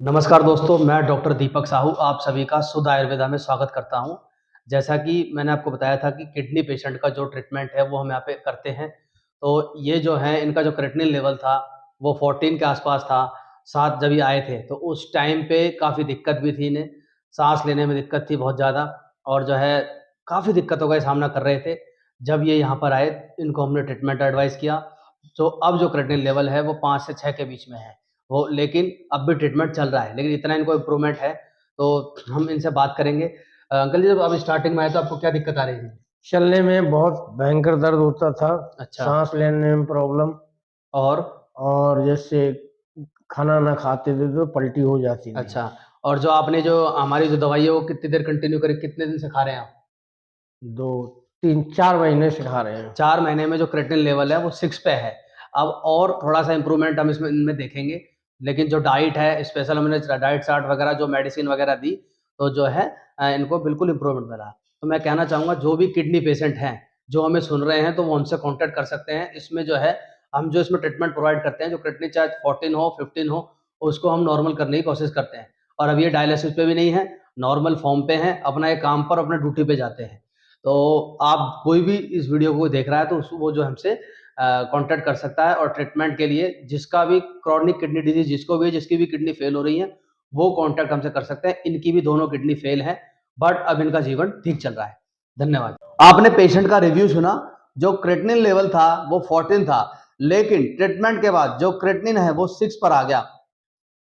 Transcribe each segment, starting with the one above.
नमस्कार दोस्तों, मैं डॉक्टर दीपक साहू आप सभी का शुद्ध आयुर्वेदा में स्वागत करता हूं। जैसा कि मैंने आपको बताया था कि किडनी पेशेंट का जो ट्रीटमेंट है वो हम यहाँ पे करते हैं। तो ये जो है इनका जो क्रेटिनिन लेवल था वो 14 के आसपास था। 7 जब ये आए थे तो उस टाइम पे काफ़ी दिक्कत भी थी इन्हें, साँस लेने में दिक्कत थी बहुत ज़्यादा और जो है काफ़ी दिक्कतों का सामना कर रहे थे। जब ये यहाँ पर आए इनको हमने ट्रीटमेंट एडवाइस किया, तो अब जो क्रेटिनिन लेवल है वो 5 से 6 के बीच में है। वो लेकिन अब भी ट्रीटमेंट चल रहा है, लेकिन इतना इनको इम्प्रूवमेंट है, तो हम इनसे बात करेंगे। अंकल जी, जब आप स्टार्टिंग में आए तो आपको क्या दिक्कत आ रही थी? चलने में बहुत भयंकर दर्द होता था, अच्छा। सांस लेने में प्रॉब्लम और? और जैसे खाना ना खाते थे तो पलटी हो जाती थी। अच्छा। और जो आपने जो हमारी जो दवाई है वो कितनी देर कंटिन्यू करी, कितने दिन से खा रहे हैं आप? 2, 3, 4 महीने से खा रहे हैं। 4 महीने में जो क्रेटिनिन लेवल है वो 6 पे है। अब और थोड़ा-सा इम्प्रूवमेंट हम इसमें इनमें देखेंगे, लेकिन जो डाइट है स्पेशल हमने डाइट चार्ट वगैरह जो मेडिसिन वगैरह दी, तो जो है इनको बिल्कुल इम्प्रूवमेंट मिला। तो मैं कहना चाहूँगा जो भी किडनी पेशेंट हैं, जो हमें सुन रहे हैं तो वो हमसे कॉन्टैक्ट कर सकते हैं। इसमें जो है हम जो इसमें ट्रीटमेंट प्रोवाइड करते हैं, जो क्रेटिनिन चाहे 14 हो, 15 हो, उसको हम नॉर्मल करने की कोशिश करते हैं। और अब ये डायलिसिस पे भी नहीं है, नॉर्मल फॉर्म पे हैं, अपना एक काम पर अपने ड्यूटी पे जाते हैं। तो आप कोई भी इस वीडियो को देख रहा है तो वो जो हमसे कॉन्टैक्ट कर सकता है और ट्रीटमेंट के लिए जिसका भी क्रॉनिक किडनी डिजीज जिसको भी जिसकी भी किडनी फेल हो रही है वो कॉन्टैक्ट हमसे कर सकते हैं। इनकी भी दोनों किडनी फेल है, बट अब इनका जीवन ठीक चल रहा है। धन्यवाद। आपने पेशेंट का रिव्यू सुना। जो क्रेटिनिन लेवल था वो 14 था, लेकिन ट्रीटमेंट के बाद जो क्रेटिनिन है वो 6 पर आ गया।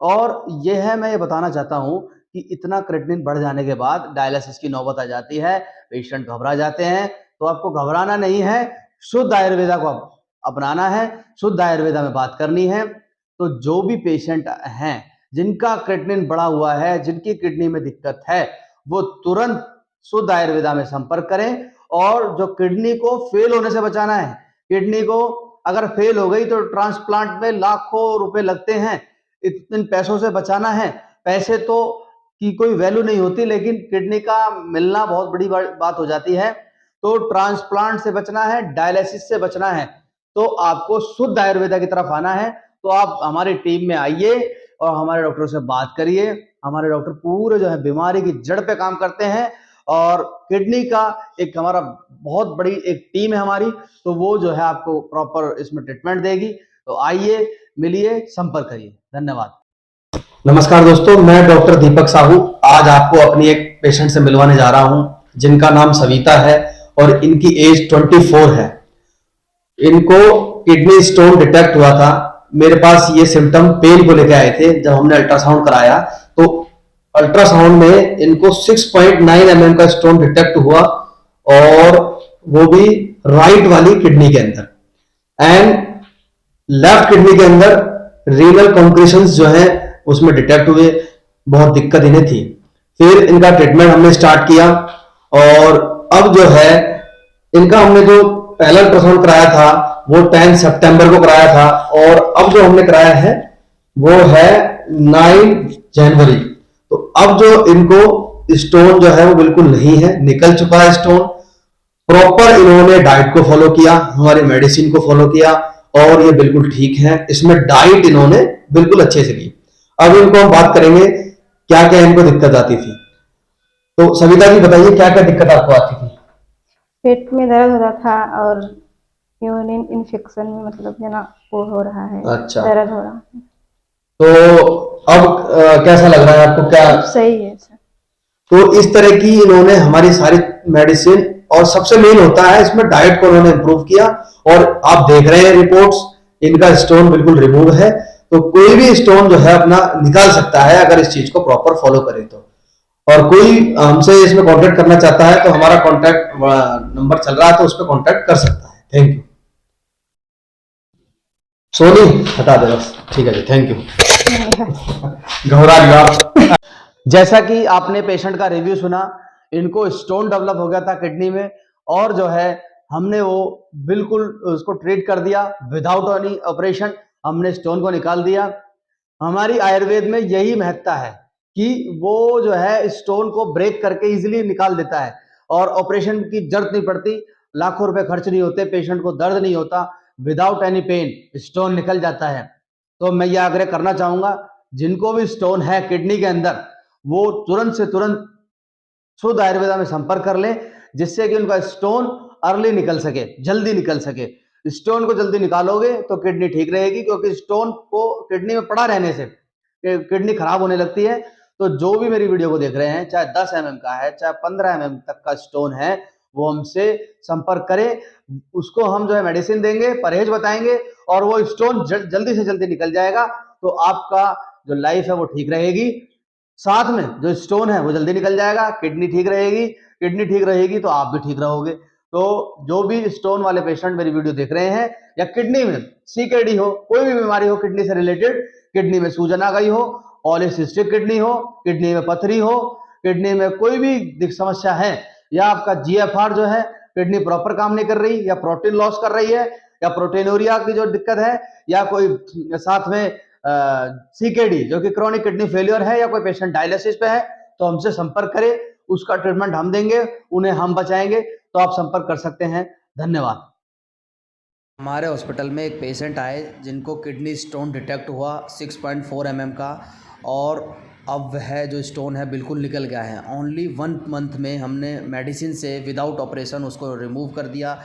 और ये है, मैं ये बताना चाहता हूँ कि इतना क्रेटिनिन बढ़ जाने के बाद डायलिसिस की नौबत आ जाती है, पेशेंट घबरा जाते हैं। तो आपको घबराना नहीं है, शुद्ध आयुर्वेदा को अपनाना है, शुद्ध आयुर्वेदा में बात करनी है। तो जो भी पेशेंट हैं जिनका क्रेटिनिन बढ़ा हुआ है, जिनकी किडनी में दिक्कत है, वो तुरंत शुद्ध आयुर्वेदा में संपर्क करें। और जो किडनी को फेल होने से बचाना है, किडनी को अगर फेल हो गई तो ट्रांसप्लांट में लाखों रुपए लगते हैं, इन पैसों से बचाना है। पैसे तो की कोई वैल्यू नहीं होती, लेकिन किडनी का मिलना बहुत बड़ी बात हो जाती है। तो ट्रांसप्लांट से बचना है, डायलिसिस से बचना है, तो आपको शुद्ध आयुर्वेदा की तरफ आना है। तो आप हमारी टीम में आइए और हमारे डॉक्टर से बात करिए। हमारे डॉक्टर पूरे जो है बीमारी की जड़ पे काम करते हैं और किडनी का एक हमारा बहुत बड़ी एक टीम है हमारी, तो वो जो है आपको प्रॉपर इसमें ट्रीटमेंट देगी। तो आइए, मिलिए, संपर्क करिए। धन्यवाद। नमस्कार दोस्तों, मैं डॉक्टर दीपक साहू आज आपको अपनी एक पेशेंट से मिलवाने जा रहा हूं जिनका नाम सविता है और इनकी एज 24 है। इनको किडनी स्टोन डिटेक्ट हुआ था। मेरे पास ये सिम्टम पेन को लेकर आए थे। जब हमने अल्ट्रासाउंड कराया तो अल्ट्रासाउंड में इनको 6.9 mm का स्टोन डिटेक्ट हुआ, और वो भी राइट वाली किडनी के अंदर। एंड लेफ्ट किडनी के अंदर रीनल कॉन्क्रीशंस जो है उसमें डिटेक्ट हुए। बहुत दिक्कत इन्हें थी। फिर इनका ट्रीटमेंट हमने स्टार्ट किया और अब जो है इनका हमने जो पहला अल्ट्रासाउंड कराया था वो 10 सितंबर को कराया था, और अब जो हमने कराया है वो है 9 जनवरी। तो अब जो इनको स्टोन जो है वो बिल्कुल नहीं है, निकल चुका है स्टोन। प्रॉपर इन्होंने डाइट को फॉलो किया, हमारी मेडिसिन को फॉलो किया, और ये बिल्कुल ठीक है। इसमें डाइट इन्होंने बिल्कुल अच्छे से की। अब इनको हम बात करेंगे क्या क्या इनको दिक्कत आती थी। तो सविता जी बताइए क्या क्या दिक्कत आपको आती थी? पेट में दर्द होता था और यूरिन इन्फेक्शन में मतलब जना वो हो रहा है। अच्छा। दर्द हो रहा है। तो अब कैसा लग रहा है आपको? क्या अब सही है सर। तो इस तरह की इन्होंने हमारी सारी मेडिसिन, और सबसे मेन होता है इसमें डाइट को उन्होंने इंप्रूव किया, और आप देख रहे हैं रिपोर्ट्स, इनका स्टोन बिल्कुल रिमूव है। तो कोई भी स्टोन जो है अपना निकाल सकता है अगर इस चीज को प्रॉपर फॉलो करे तो। और कोई हमसे इसमें कांटेक्ट करना चाहता है तो हमारा कांटेक्ट नंबर चल रहा है, तो उस पर कांटेक्ट कर सकता है। Thank you. सोनी हटा दे बस, ठीक है जी, थैंक यू। घबरा लिया आप। जैसा कि आपने पेशेंट का रिव्यू सुना, इनको स्टोन डेवलप हो गया था किडनी में, और जो है हमने वो बिल्कुल उसको ट्रीट कर दिया विदाउट एनी ऑपरेशन। हमने स्टोन को निकाल दिया। हमारी आयुर्वेद में यही महत्ता है कि वो जो है स्टोन को ब्रेक करके इजीली निकाल देता है, और ऑपरेशन की जरूरत नहीं पड़ती, लाखों रुपए खर्च नहीं होते, पेशेंट को दर्द नहीं होता, विदाउट एनी पेन स्टोन निकल जाता है। तो मैं ये आग्रह करना चाहूंगा, जिनको भी स्टोन है किडनी के अंदर, वो तुरंत से तुरंत शुद्ध आयुर्वेदा में संपर्क कर ले, जिससे कि उनका स्टोन अर्ली निकल सके, जल्दी निकल सके। स्टोन को जल्दी निकालोगे तो किडनी ठीक रहेगी, क्योंकि स्टोन को किडनी में पड़ा रहने से किडनी खराब होने लगती है। तो जो भी मेरी वीडियो को देख रहे हैं, चाहे 10 mm का है, चाहे 15 mm तक का स्टोन है, वो हमसे संपर्क करें। उसको हम जो है मेडिसिन देंगे, परहेज बताएंगे, और वो स्टोन जल्दी से जल्दी निकल जाएगा। तो आपका जो लाइफ है वो ठीक रहेगी, साथ में जो स्टोन है वो जल्दी निकल जाएगा, किडनी ठीक रहेगी। किडनी ठीक रहेगी तो आप भी ठीक रहोगे। तो जो भी स्टोन वाले पेशेंट मेरी वीडियो देख रहे हैं, या किडनी में सीकेडी हो, कोई भी बीमारी हो किडनी से रिलेटेड, किडनी में सूजन आ गई हो, पॉलीसिस्टिक किडनी हो, किडनी में पथरी हो, किडनी में कोई भी समस्या है, या आपका जीएफआर जो है किडनी प्रॉपर काम नहीं कर रही, या प्रोटीन लॉस कर रही है, या प्रोटीनूरिया की जो दिक्कत है, या कोई साथ में सीकेडी जो कि क्रॉनिक किडनी फेलियर है, या कोई पेशेंट डायलिसिस पे है, तो हमसे संपर्क करें। उसका ट्रीटमेंट हम देंगे, उन्हें हम बचाएंगे। तो आप संपर्क कर सकते हैं। धन्यवाद। हमारे हॉस्पिटल में एक पेशेंट आए जिनको किडनी स्टोन डिटेक्ट हुआ 6.4 mm का, और अब वह जो स्टोन है बिल्कुल निकल गया है। ओनली 1 मंथ में हमने मेडिसिन से विदाउट ऑपरेशन उसको रिमूव कर दिया।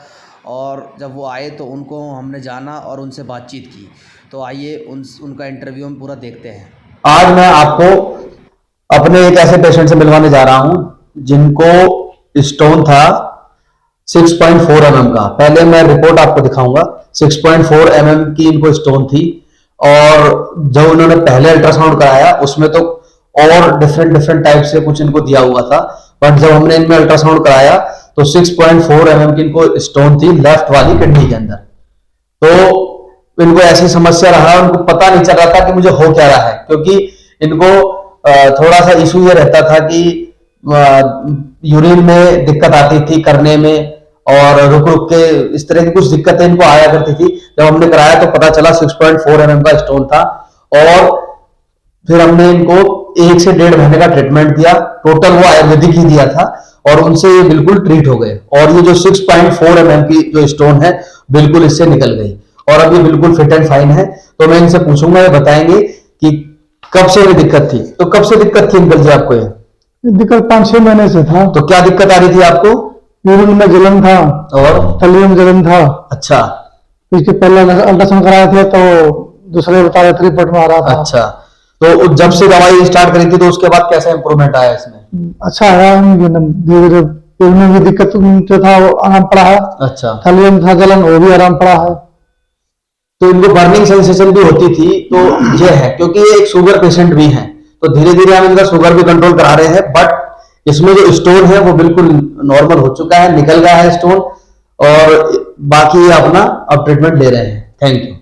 और जब वो आए तो उनको हमने जाना और उनसे बातचीत की। तो आइए उनका इंटरव्यू हम पूरा देखते हैं। आज मैं आपको अपने एक ऐसे पेशेंट से मिलवाने जा रहा हूं जिनको स्टोन था 6.4 mm का। पहले मैं रिपोर्ट आपको दिखाऊंगा। 6.4 mm की इनको स्टोन थी, और जब उन्होंने पहले अल्ट्रासाउंड कराया उसमें तो और डिफरेंट टाइप से कुछ इनको दिया हुआ था, बट जब हमने इनमें अल्ट्रासाउंड कराया तो 6.4 mm की इनको स्टोन थी लेफ्ट वाली किडनी के अंदर। तो इनको ऐसी समस्या रहा, उनको पता नहीं चल रहा था कि मुझे हो क्या रहा है, क्योंकि इनको थोड़ा सा इशू ये रहता था कि यूरिन में दिक्कत आती थी करने में, और रुक रुक के इस तरह की कुछ दिक्कतें इनको आया करती थी। जब हमने कराया तो पता चला 6.4 mm का स्टोन था, और फिर हमने इनको 1 से 1.5 महीने का ट्रीटमेंट दिया। टोटल वो आयुर्वेदिक ही दिया था, और उनसे ये बिल्कुल ट्रीट हो गए। और ये जो 6.4 mm की जो स्टोन है बिल्कुल इससे निकल गई, और अब ये बिल्कुल फिट एंड फाइन है। तो मैं इनसे पूछूंगा, ये बताएंगे कि कब से ये दिक्कत थी। तो कब से दिक्कत थी अंकल जी आपको? ये दिक्कत 5-6 महीने से था। तो क्या दिक्कत आ रही थी आपको? यूरिन में जलन था और थैली में जलन था। अच्छा, इसके पहले अल्ट्रासाउंड कराए थे तो दूसरे बता रहे थे रिपोर्ट में आ रहा था। अच्छा, तो जब से दवाई स्टार्ट करी थी तो उसके बाद कैसा इंप्रूवमेंट आया इसमें? अच्छा है, धीरे धीरे में भी दिक्कत जो था वो आराम पड़ा है। अच्छा, थैली में था जलन, वो भी आराम पड़ा है। तो इनको बर्निंग सेंसेशन भी होती थी, तो ये है क्योंकि ये एक शुगर पेशेंट भी हैं, तो धीरे धीरे हम इनका शुगर भी कंट्रोल करा रहे हैं। बट इसमें जो स्टोन है वो बिल्कुल नॉर्मल हो चुका है, निकल गया है स्टोन, और बाकी अपना अब ट्रीटमेंट ले रहे हैं। Thank you.